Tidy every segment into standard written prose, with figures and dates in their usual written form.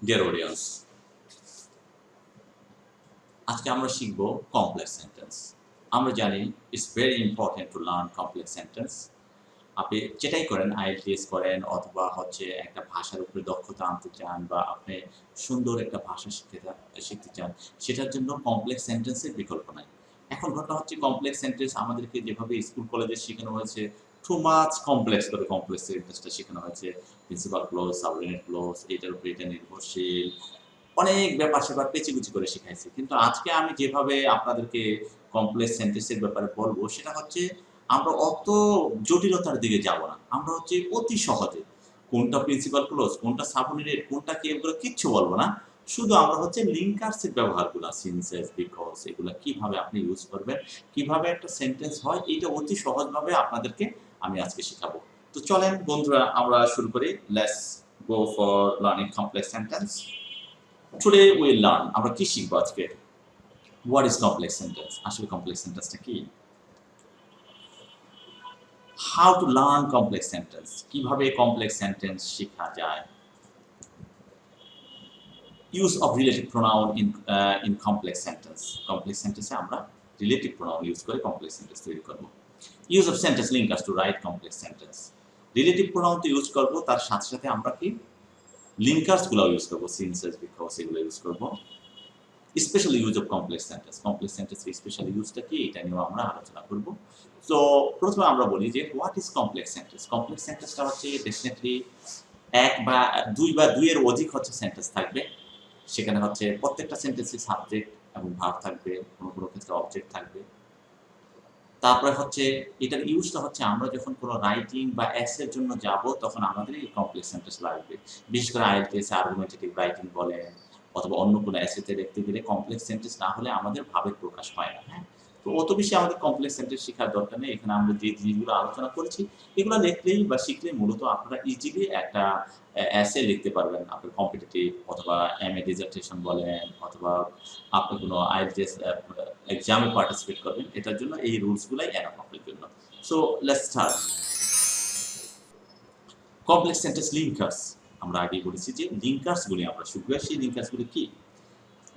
Dear audience, আজকে আমরা শিখব কমপ্লেক্স সেন্টেন্স। আমরা জানি it's very important to learn complex sentence. আপনি যেটাই করেন, আইএলটিএস করেন অথবা একটা ভাষার উপরে দক্ষতা আনতে চান বা আপনি সুন্দর একটা ভাষা শিখতে চান, সেটার জন্য কমপ্লেক্স সেন্টেন্সের বিকল্প নাই। এখন ঘটনা হচ্ছে কমপ্লেক্স সেন্টেন্স আমাদেরকে যেভাবে স্কুল কলেজে শেখানো হয়েছে, টু মাচ কমপ্লেক্স করে কমপ্লেক্স সেন্টেন্সটা শেখানো হয়েছে। প্রিন্সিপাল ক্লোজ, সাবঅর্ডিনেট ক্লোজ, এটার উপরে এটা নির্ভরশীল, অনেক ব্যাপার-স্যাপার পেঁচিকুচি করে শিখাইছে। কিন্তু আজকে আমি যেভাবে আপনাদেরকে কমপ্লেক্স সেন্টেন্সের ব্যাপারে বলবো, সেটা হচ্ছে আমরা অত জটিলতার দিকে যাব না। আমরা অতি সহজে কোনটা প্রিন্সিপাল ক্লজ, কোনটা সাবঅর্ডিনেট, কোনটা কি, এগুলো কিচ্ছু বলব না। শুধু আমরা লিঙ্কার্স এর ব্যবহারগুলা, সিন্সেস, বিকজ, এগুলা কিভাবে আপনি ইউজ করবেন, কিভাবে একটা সেন্টেন্স হয়, এইটা অতি সহজভাবে আপনাদেরকে আমি আজকে শিখাবো। তো চলেন বন্ধুরা, আমরা শুরু করি। Let's go for learning complex sentence. Today will learn, আমরা কি শিখবো আজকে? What is complex sentence? আসলে কমপ্লেক্স সেন্টেন্সটা কি? How to learn complex sentence, কিভাবে কমপ্লেক্স সেন্টেন্স শেখা যায়? Use of relative pronoun in complex sentence, complex সেন্টেন্সে আমরা রিলেটিভ প্রোনাউন ইউজ করে কমপ্লেক্স সেন্টেন্স তৈরি করব। Use of sentence linkers to write complex sentence, relative pronoun তো ইউজ করব, তার সাথে সাথে আমরা কি লিঙ্কার্সগুলো ইউজ করবো, সিন্সেস, বিকজ, এগুলো ইউজ করবো। Special use of complex sentence, complex সেন্টেন্সের স্পেশাল ইউজটা কি, এটা নিয়েও আমরা আলোচনা করব। তো প্রথমে আমরা বলি যে what is complex sentence. Complex সেন্টেন্সটা হচ্ছে ডেফিনেটলি এক বা দুইয়ের অধিক সেন্টেন্স থাকবে। সেখানে প্রত্যেকটা সেন্টেন্সে সাবজেক্ট এবং ভার্ব থাকবে, কোনো কোনো ক্ষেত্রে অবজেক্ট থাকবে। তারপরে এটার ইউজটা আমরা যখন কোনো রাইটিং বা এসের জন্য যাব, তখন আমাদের এই কমপ্লেক্স সেন্টেন্স লাগবে। বিশেষ করে আইএলটিএস আর্গুমেন্টেটিভ রাইটিং বলেন অথবা অন্য কোনো এসেতে লিখতে গেলে কমপ্লেক্স সেন্টেন্স না হলে আমাদের ভাবের প্রকাশ হয় না। হ্যাঁ, তো অত বেশি আমাদের কমপ্লেক্স সেন্টেন্স শেখার দরকার নেই। এখানে আমরা যে জিনিসগুলো আলোচনা করেছি, এগুলো লিখলেই বা শিখলেই মূলত আপনারা ইজিলি একটা এসে লিখতে পারবেন। আপনার কম্পিটিটিভ অথবা এমএ ডিসার্টেশন বলেন অথবা আপনি কোনো আইএলটিএস এক্সামে পার্টিসিপেট করবেন, এটার জন্য এই রুলসগুলাই এনাফ আপনার জন্য। So let's start. Complex sentence linkers, আমরা আগেই বলেছি যে লিঙ্কার্সগুলি আমরা শিখব। সেই লিঙ্কার্সগুলি কি?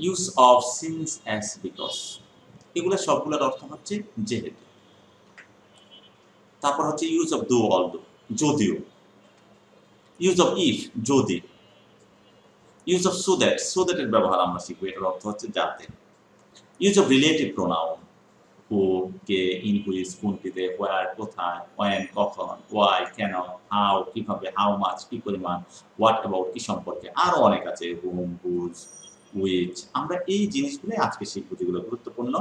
Use of since, as, because, এগুলো সবগুলোর অর্থ হচ্ছে যেহেতু। তারপর ইউজ অফ দো, অলদো, যদিও। ইউজ অফ ইফ, যদি। Use of so that, so that এর ব্যবহার আমরা শিখবো, এটার অর্থ হচ্ছে যাতে। Use of relative pronoun, who, K, in which, কোনটিতে, হোয়ার, কোথায়, ওয়েন, কখন, ওয়াই, কেন, হাউ, কিভাবে, হাউ মাচ, কি পরিমাণ, হোয়াট অ্যাবাউট, কি সম্পর্কে, আরো অনেক আছে, হুম, হুজ, হুইচ। আমরা এই জিনিসগুলি আজকে শিখবো, যেগুলো গুরুত্বপূর্ণ।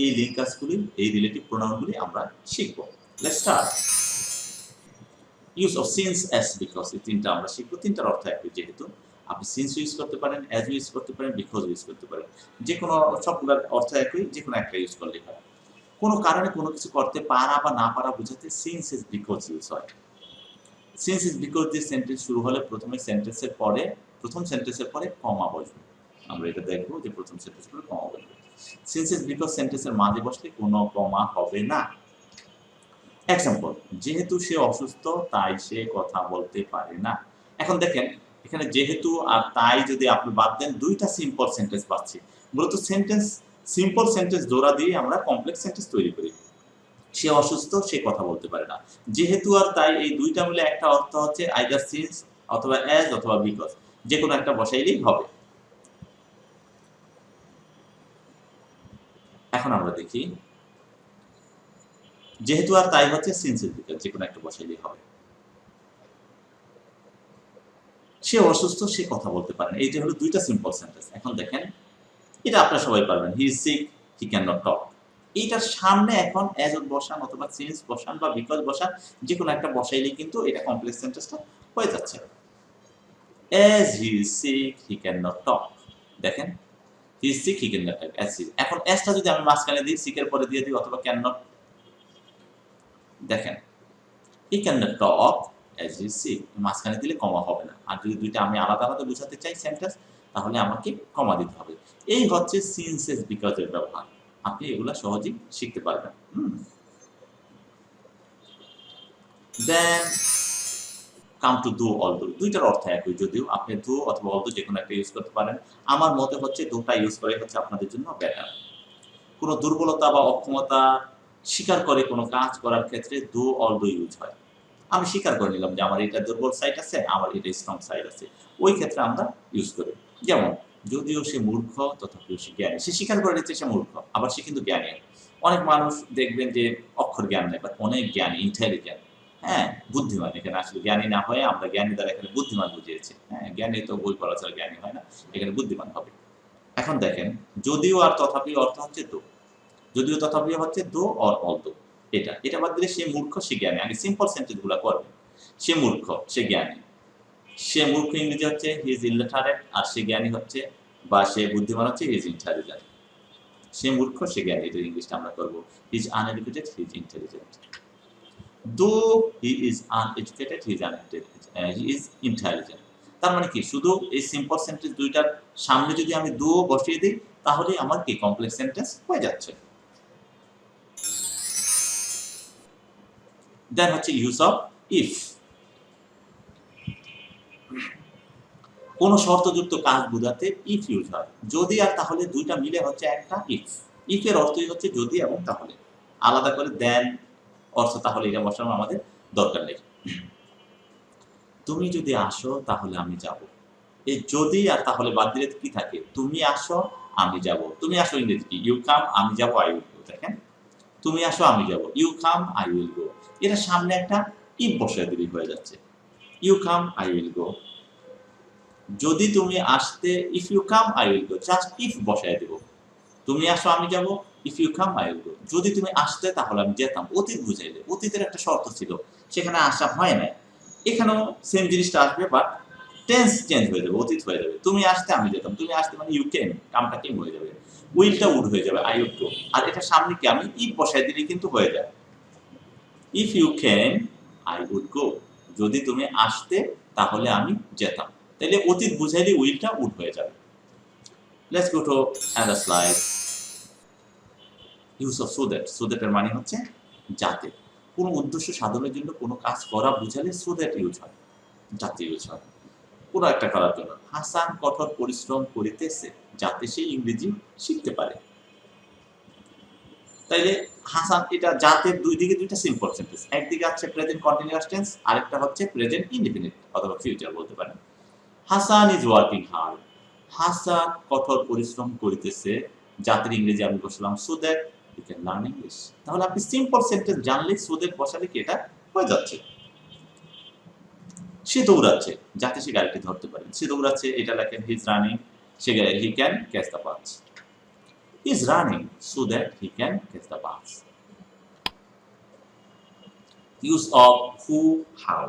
এই লিঙ্কার্সগুলি, এই রিলেটিভ প্রোনাউনগুলি আমরা শিখবো। Let's start. Use of since, as, because, এই তিনটা আমরা শিখবো। তিনটার অর্থ একই, যেহেতু। আপনি সিন্স ইউজ করতে পারেন, অ্যাজ ইউজ করতে পারেন, বিকজ ইউজ করতে পারেন। যে কোনো, সবগুলোর অর্থ একই, যে কোনো একটা ইউজ করলেই হয়। কোনো কারণে কোনো কিছু করতে পারা বা না পারা বোঝাতে সিন্স ইজ বিকজ ইউজ হয়। সিন্স ইজ বিকজ দিয়ে সেন্টেন্স শুরু হলে প্রথম সেন্টেন্সের পরে কমা বসবে। আমরা এটা দেখবো যে প্রথম সেন্টেন্সের পরে কমা বসবে। সিন্স ইজ বিকজ সেন্টেন্সের মাঝে বসলে কোনো কমা হবে না। এক্সাম্পল, যেহেতু সে অসুস্থ তাই সে কথা বলতে পারে না। এখন দেখেন, এখানে যেহেতু আর তাই যদি আপনি বাদ দেন, দুইটা সিম্পল সেন্টেন্স পাচ্ছি। মূলত সিম্পল সেন্টেন্স জোড়া দিয়ে আমরা কমপ্লেক্স সেন্টেন্স তৈরি করি। সে অসুস্থ, সে কথা বলতে পারে না। যেহেতু আর তাই, এই দুইটা মিলে একটা অর্থ হচ্ছে আইদার সিন্স অথবা অ্যাজ অথবা বিকজ, যে কোনো একটা বসাইলেই হবে। এখন আমরা দেখি, যেহেতু আর তাই সিন্স এর বিকজ, যে কোনো একটা বসাইলেই হবে। সে অসুস্থ, সে কথা বলতে পারে না, এইটা হলো দুইটা সিম্পল সেন্টেন্স। এখন দেখেন, এটা আপনারা সবাই পারবেন। He is sick, he can not talk. এইটার সামনে এখন অ্যাজ বসান অথবা সিন্স বসান বা বিকজ বসান, যে কোনো একটা বসাইলেই কিন্তু এটা কমপ্লেক্স সেন্টেন্সটা হয়ে যাচ্ছে। As he is sick, he cannot talk. দেখেন, he is sick, he cannot talk. As he, এখন as টা যদি আমি মাঝখানে দিই, sick এর পরে দিয়ে দিই অথবা cannot, দেখেন, he cannot talk as he is sick, মাঝখানে দিলে কমা হবে না। আর যদি দুইটা আমি আলাদা আলাদা বোঝাতে চাই সেন্টেন্স, তাহলে আমাকে কমা দিতে হবে। এই হচ্ছে সিন্স এস বিকজ এর ব্যবহার। আপনি এগুলা সহজেই শিখতে পারবেন। দেন কাম টু ডু অলদো, দুইটার অর্থ একই, যদিও আপনি ডু অথবা অলদো যে কোনো একটা ইউজ করতে পারেন। আমার মতে হচ্ছে দুটা ইউজ করে হচ্ছে আপনাদের জন্য বেটার। কোনো দুর্বলতা বা অক্ষমতা স্বীকার করে কোনো কাজ করার ক্ষেত্রে ডু অলদো ইউজ হয়। আমি স্বীকার করে নিলাম যে আমার এটা দুর্বল সাইড আছে, আমার এটা স্ট্রং সাইড আছে। ওই ক্ষেত্রে আমরা ইউজ করি। যেমন যদিও সে মূর্খ তথাপিও সে জ্ঞানী। সে স্বীকার করে নিচ্ছে সে মূর্খ, আবার সে কিন্তু জ্ঞানী। অনেক মানুষ দেখবেন যে অক্ষর জ্ঞান নেই, বাট অনেক জ্ঞানী, ইন্টেলিজেন্ট, হ্যাঁ, বুদ্ধিমান। এখানে আসলে জ্ঞানী না হয়ে আমরা জ্ঞানী দ্বারা এখানে বুদ্ধিমান বুঝিয়েছি। হ্যাঁ, জ্ঞানী তো বই পড়া ছাড়া জ্ঞানী হয় না, এখানে বুদ্ধিমান হবে। এখন দেখেন যদিও আর তথাপিও অর্থ হচ্ছে তো। যদিও তথাপিও হচ্ছে দো অর অলদো। এটা বাদ দিলে সে মূর্খ সে জ্ঞানী। আগে সিম্পল সেন্টেন্স গুলা করবে। সে মূর্খ সে জ্ঞানী। সে মূর্খ ইংরেজি হচ্ছে হি ইজ ইলিটারেট, আর সে জ্ঞানী হচ্ছে বা সে বুদ্ধিমান হচ্ছে হি ইজ ইন্টেলিজেন্ট। সে মূর্খ সে জ্ঞানী, এটা ইংলিশটা আমরা করবো he is uneducated he is intelligent. Though he is uneducated he is intelligent. তার মানে কি, শুধু এই সিম্পল সেন্টেন্স দুইটার সামনে যদি আমি দো বসিয়ে দিই তাহলে আমার কি কমপ্লেক্স সেন্টেন্স হয়ে যাচ্ছে। দেন হচ্ছে ইউজ অফ ইফ। কোন শর্তযুক্ত কাজ বোঝাতে ইফ ইউজ হয়। যদি আর তাহলে দুইটা মিলে হচ্ছে একটা ইফ। ইফ এর অর্থই হচ্ছে যদি এবং তাহলে। আলাদা করে দেন অর্থ তাহলে এটা বসানো আমাদের দরকার নেই। তুমি যদি আসো তাহলে আমি যাব। এই যদি আর তাহলে বাদ দিলে কি থাকে, তুমি আসো আমি যাব। তুমি আসো ইংরেজি কি, ইউ কাম, আমি যাব আই উইল গো। দেখেন, তুমি আসো আমি যাব, you come I will go. এটা সামনে একটা ইফ বসায় দিলেই হয়ে যাচ্ছে, you come I will go. যদি তুমি আসতে, if you come I will go, just if বসায় দেব। তুমি আসো আমি যাব, if you come I will go. যদি তুমি আসতে তাহলে আমি যেতাম, অতীত বুঝাইলে। অতীতের একটা শর্ত ছিল, সেখানে আসা হয় না। এখানেও সেম জিনিসটা আসবে, বাট টেন্স চেঞ্জ হয়ে যাবে, অতীত হয়ে যাবে। তুমি আসতে আমি যেতাম, তুমি আসতে মানে ইউ কেম, কামটা কেম হয়ে যাবে, উইলটা উড হয়ে যাবে, আই উড গো। আর এটা সামনে কি আমি ইফ বসায় দিলে কিন্তু হয়ে যায়, if you came I would go. যদি তুমি আসতে তাহলে আমি যেতাম। তাহলে অতীত বুঝাইলে উইলটা উড হয়ে যাবে। Let's go to another slide. Use of so that. So that এর মানে হচ্ছে যাতে। কোনো উদ্দেশ্য সাধনের জন্য কোনো কাজ করা বুঝালে সো দ্যাট ইউজ হয়, যাতে ইউজ হয় কোনো একটা করার জন্য। হাসান কঠোর পরিশ্রম করিতেছে যাতে সে ইংরেজি শিখতে পারে। তাইলে হাসান, এটা জাতের দুই দিকে দুইটা সিম্পল সেন্টেন্স। একদিকে আছে প্রেজেন্ট কন্টিনিউয়াস টেন্স, আরেকটা হচ্ছে প্রেজেন্ট ইনডিফিনিট অথবা ফিউচার বলতে পারেন। Hasan is working hard. Hasan কঠোর পরিশ্রম করিতেছে, জাতের ইংরেজি আমি বসলাম so that you can learn English. তাহলে আপনি সিম্পল সেন্টেন্স জানলে সো দ্যাট বসালে কি এটা হয়ে যাচ্ছে। সে দৌড়াচ্ছে যাতে সে গাড়িটি ধরতে পারে। সে দৌড়াচ্ছে, এটা লেখেন হি ইজ রানিং, সে he can catch the bus. He is running so that he can catch the bus. Use of who how.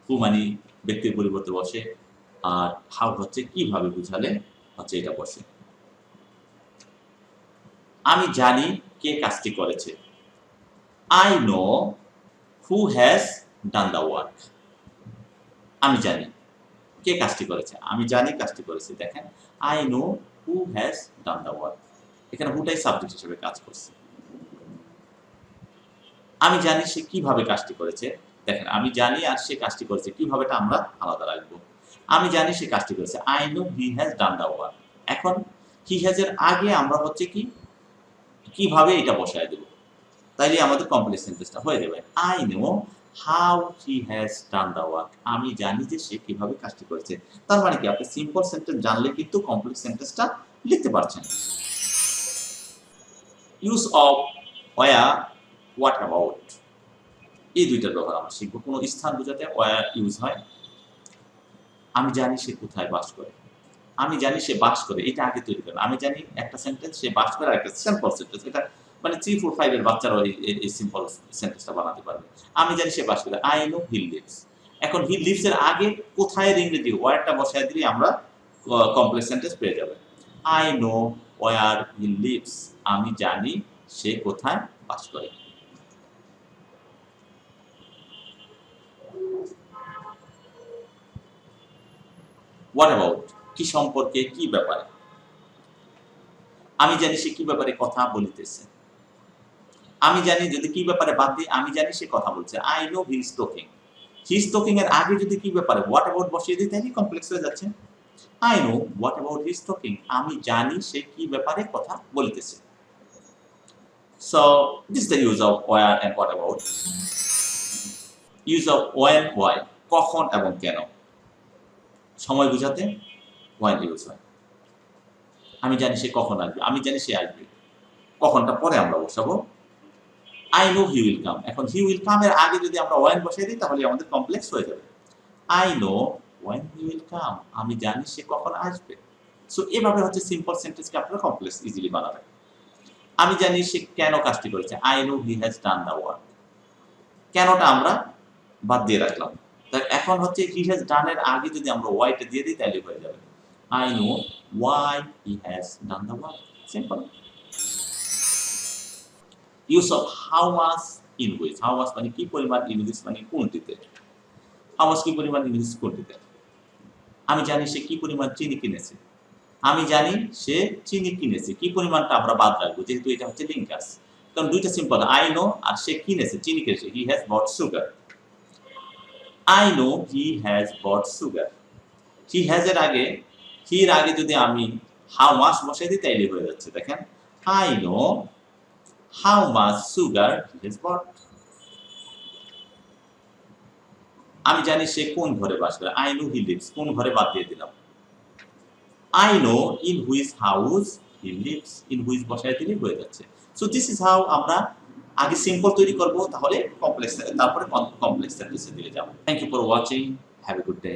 Who মানে ব্যক্তির পরিবর্তে বসে, আর হাউ হচ্ছে কিভাবে বুঝালে হচ্ছে এটা বসে। আমি জানি কে কাজটি করেছে। I know who has done the work. আমি জানি কে কাজটি করেছে, আমি জানি কাজটি করেছে। দেখেন, I know who has done the work, এখানে হুটাই সাবজেক্ট হিসেবে কাজ করছে। আমি জানি সে কিভাবে কাজটি করেছে। দেখেন, আমি জানি আর সে কাজটি করেছে, কিভাবেটা আমরা আলাদা রাখবো। আমি জানি সে কাজটি করেছে, I know he has done the work. এখন হি হ্যাজ এর আগে আমরা হচ্ছে কি কিভাবে এটা বসায় দেব, তাইলে আমাদের কমপ্লেক্স সেন্টেন্সটা হয়ে যাবে। I know how he has done the work. আমি জানি যে সে কিভাবে কাজটি করেছে। তার মানে কি, আপনি সিম্পল সেন্টেন্স জানলে কিন্তু কমপ্লেক্স সেন্টেন্সটা লিখতে পারছেন। Use of where, what about, এই দুইটার ব্যবহার আমরা শিখবো। কোনো স্থান বোঝাতে ওয়্যার ইউজ হয়। আমি জানি সে কোথায় বাস করে। আমি জানি সে বাস করে, এটা আগে তৈরি করেন। আমি জানি একটা সেন্টেন্স, সে বাস করে একটা সিম্পল সেন্টেন্স। এটা মানে 3, 4, 5 এর বাচ্চারাও এই সিম্পল সেন্টেন্সটা বানাতে পারবে। আমি জানি সে বাস করে, আই নো হি লিভস। এখন হি লিভস এর আগে কোথায় ইংরেজি ওয়্যারটা বসায় দিলে আমরা কমপ্লেক্স সেন্টেন্স পেয়ে যাবে। I no wire he lives. আমি জানি সে কোথায় বাস করে। হোয়াট অ্যাবাউট, কি সম্পর্কে, কি ব্যাপারে। আমি জানি সে কি ব্যাপারে কথা বলিতেছে। আমি জানি, যদি কি ব্যাপারে বাদ দিই, আমি জানি সে কথা বলছে, I know he is talking. He is talking এর আগে যদি কি ব্যাপারে হোয়াট অ্যাবাউট বসিয়ে দিই তাহলে কমপ্লেক্স হয়ে যাচ্ছে। I know what about he is talking, আমি জানি সে কি ব্যাপারে কথা বলতেছে। So this is the use of where and what about. Use of when, why, কখন এবং কেন। সময় বোঝাতে ওয়েন ইউজ হয়। আমি জানি সে কখন আসবে, আমি জানি সে আসবে, কখনটা পরে আমরা বসাবো। I know he will come, এখন হি উইল কাম এর আগে যদি আমরা ওয়েন বসাই দিই তাহলে আমাদের কমপ্লেক্স হয়ে যাবে। I know when he will come, আমি জানি সে কখন আসবে। সো এভাবে হচ্ছে সিম্পল সেন্টেন্সকে আপনারা কমপ্লেক্স ইজিলি বানাবেন। আমি জানি সে কেন কাজটি করেছে, I know he has done the work. কেনটা আমরা বাদ দিয়ে রাখলাম। তাই এখন হচ্ছে হি হ্যাজ ডান এর আগে যদি আমরা ওয়াইটা দিয়ে দিই তাহলে হয়ে যাবে। I no why he has done the work. Simple. Use of how much, in which. How much মানে কি পরিমাণ, ইন হুইচ মানে কোনটিতে। হাউ মাচ কি পরিমাণ, ইন হুইচ কোনটিতে। আমি জানি সে কি পরিমাণ চিনি কিনেছে, আমি জানি সে চিনি কিনেছে, কি পরিমাণটা আমরা বাদ রাখবো যেহেতু এটা হচ্ছে লিঙ্কাস। কারণ দুইটা সিম্পল, আই নো আর সে কিনেছে, চিনি কিনেছে, he has bought sugar. I know he has bought sugar. He has এর আগে, হির আগে যদি আমি হাউ মাচ বসাই দিই তাইলে হয়ে যাচ্ছে। দেখেন, I know how much sugar he has bought. আমি জানি সে কোন ঘরে বাস করে, আই নো হি লিভস, কোন ঘরে বাদ দিয়ে দিলাম। I know in which house he lives, in which বসায় দিলে হয়ে যাচ্ছে। সো দিস ইজ হাউ আমরা আগে সিম্পল তৈরি করব, তাহলে কমপ্লেক্স, তারপরে কমপ্লেক্স সেন্টেন্সে দিলে যাব। Thank you for watching, have a good day.